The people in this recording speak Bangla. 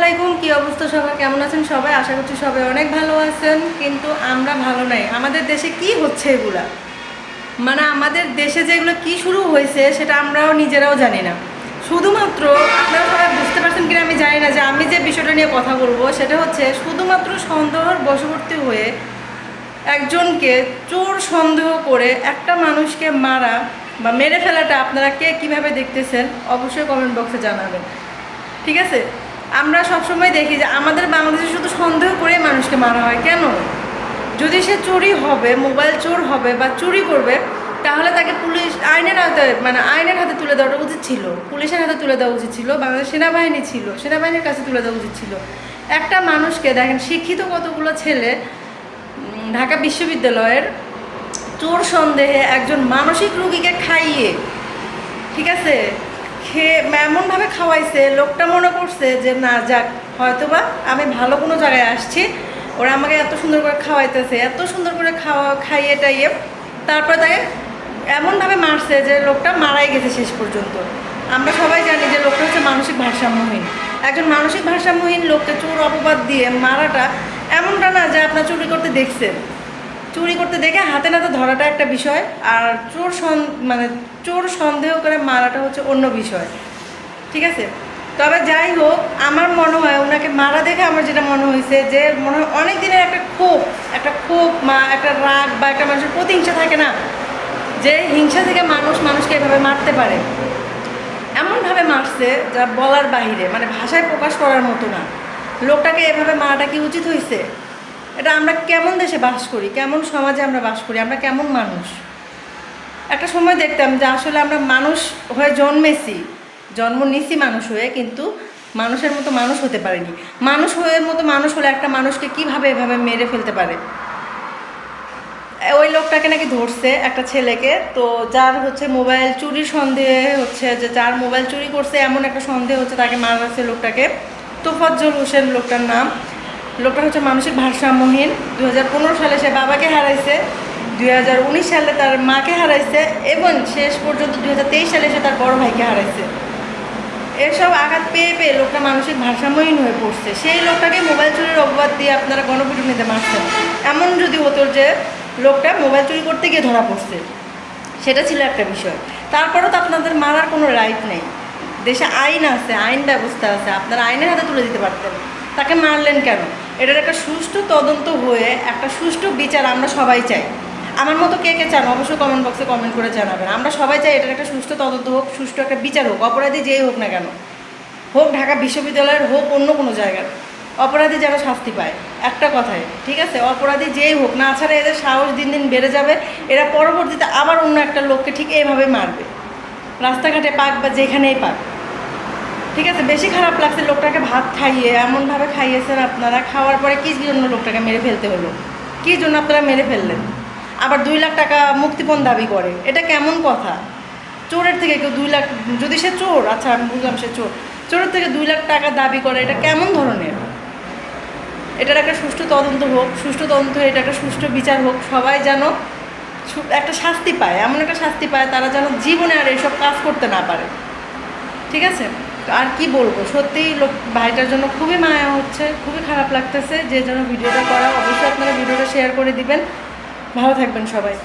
আলাইকুম, কি অবস্থা সবার? কেমন আছেন সবাই? আশা করছি সবাই অনেক ভালো আছেন, কিন্তু আমরা ভালো নাই। আমাদের দেশে কি হচ্ছে এগুলা, মানে আমাদের দেশে যেগুলো কি শুরু হয়েছে সেটা আমরাও নিজেরাও জানি না। শুধুমাত্র আপনারা সবাই বুঝতে পারছেন কিনা আমি জানি না, যে আমি যে বিষয়টা নিয়ে কথা বলবো সেটা হচ্ছে শুধুমাত্র সন্দেহের বশবর্তী হয়ে একজনকে চোর সন্দেহ করে একটা মানুষকে মারা বা মেরে ফেলাটা আপনারা কে কীভাবে দেখতেছেন অবশ্যই কমেন্ট বক্সে জানাবেন। ঠিক আছে, আমরা সবসময় দেখি যে আমাদের বাংলাদেশে শুধু সন্দেহ করে মানুষকে মারা হয়। কেন? যদি সে চুরি হবে, মোবাইল চোর হবে বা চুরি করবে, তাহলে তাকে পুলিশ আইনের হাতে আইনের হাতে তুলে দেওয়াটা উচিত ছিল, পুলিশের হাতে তুলে দেওয়া উচিত ছিল, বাংলাদেশ সেনাবাহিনী ছিল, সেনাবাহিনীর কাছে তুলে দেওয়া উচিত ছিল। একটা মানুষকে দেখেন, শিক্ষিত কতগুলো ছেলে ঢাকা বিশ্ববিদ্যালয়ের চোর সন্দেহে একজন মানসিক রোগীকে খাইয়ে, ঠিক আছে, খেয়ে এমনভাবে খাওয়াইছে, লোকটা মনে করছে যে না যাক, হয়তোবা আমি ভালো কোনো জায়গায় আসছি, ওরা আমাকে এত সুন্দর করে খাওয়াইতেছে, এত সুন্দর করে খাইয়ে টাইয়ে তারপর তাকে এমনভাবে মারছে যে লোকটা মারাই গেছে শেষ পর্যন্ত। আমরা সবাই জানি যে লোকটা হচ্ছে মানসিক ভারসাম্যহীন। একজন মানসিক ভারসাম্যহীন লোককে চোর অপবাদ দিয়ে মারাটা এমনটা না যে আপনার চুরি করতে দেখছেন, চুরি করতে দেখে হাতে নাতে ধরাটা একটা বিষয়, আর চোর সন্দেহ করে মারাটা হচ্ছে অন্য বিষয়। ঠিক আছে, তবে যাই হোক, আমার মনে হয় ওনাকে মারা দেখে আমার যেটা মনে হয়েছে যে মনে হয় অনেক দিনের একটা ক্ষোভ একটা রাগ বা একটা মানুষের প্রতিহিংসা থাকে না, যে হিংসা থেকে মানুষকে এভাবে মারতে পারে। এমনভাবে মারছে যা বলার বাহিরে, ভাষায় প্রকাশ করার মতো না। লোকটাকে এভাবে মারাটা কি উচিত হয়েছে? এটা আমরা কেমন দেশে বাস করি, কেমন সমাজে আমরা বাস করি, আমরা কেমন মানুষ? একটা সময় দেখতাম যে আসলে আমরা মানুষ হয়ে জন্ম নিছি মানুষ হয়ে, কিন্তু মানুষের মতো মানুষ হতে পারিনি। মানুষ হলে একটা মানুষকে কিভাবে এভাবে মেরে ফেলতে পারে? ওই লোকটাকে নাকি ধরছে, একটা ছেলেকে, তো যার হচ্ছে মোবাইল চুরির সন্দেহে হচ্ছে, যে যার মোবাইল চুরি করছে এমন একটা সন্দেহ হচ্ছে, তাকে মারা হচ্ছে লোকটাকে। তোফাজ্জল হোসেন লোকটার নাম। লোকটা হচ্ছে মানসিক ভারসাম্যহীন। 2015 সালে সে বাবাকে হারাইছে, 2019 সালে তার মাকে হারাইছে, এবং শেষ পর্যন্ত 2023 সালে সে তার বড় ভাইকে হারাইছে। এসব আঘাত পেয়ে লোকটা মানসিক ভারসাম্যহীন হয়ে পড়ছে। সেই লোকটাকে মোবাইল চুরির অপবাদ দিয়ে আপনারা গণপিটুনিতে মারছেন। এমন যদি হতো যে লোকটা মোবাইল চুরি করতে গিয়ে ধরা পড়ছে, সেটা ছিল একটা বিষয়। তারপরেও তো আপনাদের মারার কোনো রাইট নেই। দেশে আইন আছে, আইন ব্যবস্থা আছে, আপনারা আইনের হাতে তুলে দিতে পারতেন। তাকে মারলেন কেন? এটার একটা সুষ্ঠু তদন্ত হয়ে একটা সুষ্ঠু বিচার আমরা সবাই চাই। আমার মতো কে কে চান অবশ্যই কমেন্ট বক্সে কমেন্ট করে জানাবেন। আমরা সবাই চাই এটার একটা সুষ্ঠু তদন্ত হোক, সুষ্ঠু একটা বিচার হোক। অপরাধী যেই হোক না কেন, হোক ঢাকা বিশ্ববিদ্যালয়ের, হোক অন্য কোনো জায়গার, অপরাধী যেন শাস্তি পায়। একটা কথায়, ঠিক আছে, অপরাধী যেই হোক না, ছাড়া এদের সাহস দিন দিন বেড়ে যাবে। এরা পরবর্তীতে আবার অন্য একটা লোককে ঠিক এইভাবে মারবে, রাস্তাঘাটে পাক বা যেখানেই পাক। ঠিক আছে, বেশি খারাপ লাগছে লোকটাকে ভাত খাইয়ে এমনভাবে খাইয়েছেন আপনারা। খাওয়ার পরে কী জন্য লোকটাকে মেরে ফেলতে হলো? কী জন্য আপনারা মেরে ফেললেন? আবার 2 লাখ টাকা মুক্তিপণ দাবি করে, এটা কেমন কথা? চোরের থেকে কেউ 2 লাখ, যদি সে চোর, আচ্ছা আমি বুঝলাম সে চোরের থেকে 2 লাখ টাকা দাবি করে, এটা কেমন ধরনের? এটার একটা সুষ্ঠু তদন্ত হোক, সুষ্ঠু তদন্ত হয়ে এটা একটা সুষ্ঠু বিচার হোক। সবাই যেন একটা শাস্তি পায়, এমন একটা শাস্তি পায় তারা যেন জীবনে আর এইসব কাজ করতে না পারে। ঠিক আছে, আর কি বলবো, সত্যিই ভাইটার জন্য খুবই মায়া হচ্ছে, খুবই খারাপ লাগতেছে। যে জন্য ভিডিওটা করা, অবশ্যই আপনারা ভিডিওটা শেয়ার করে দিবেন। ভালো থাকবেন সবাই।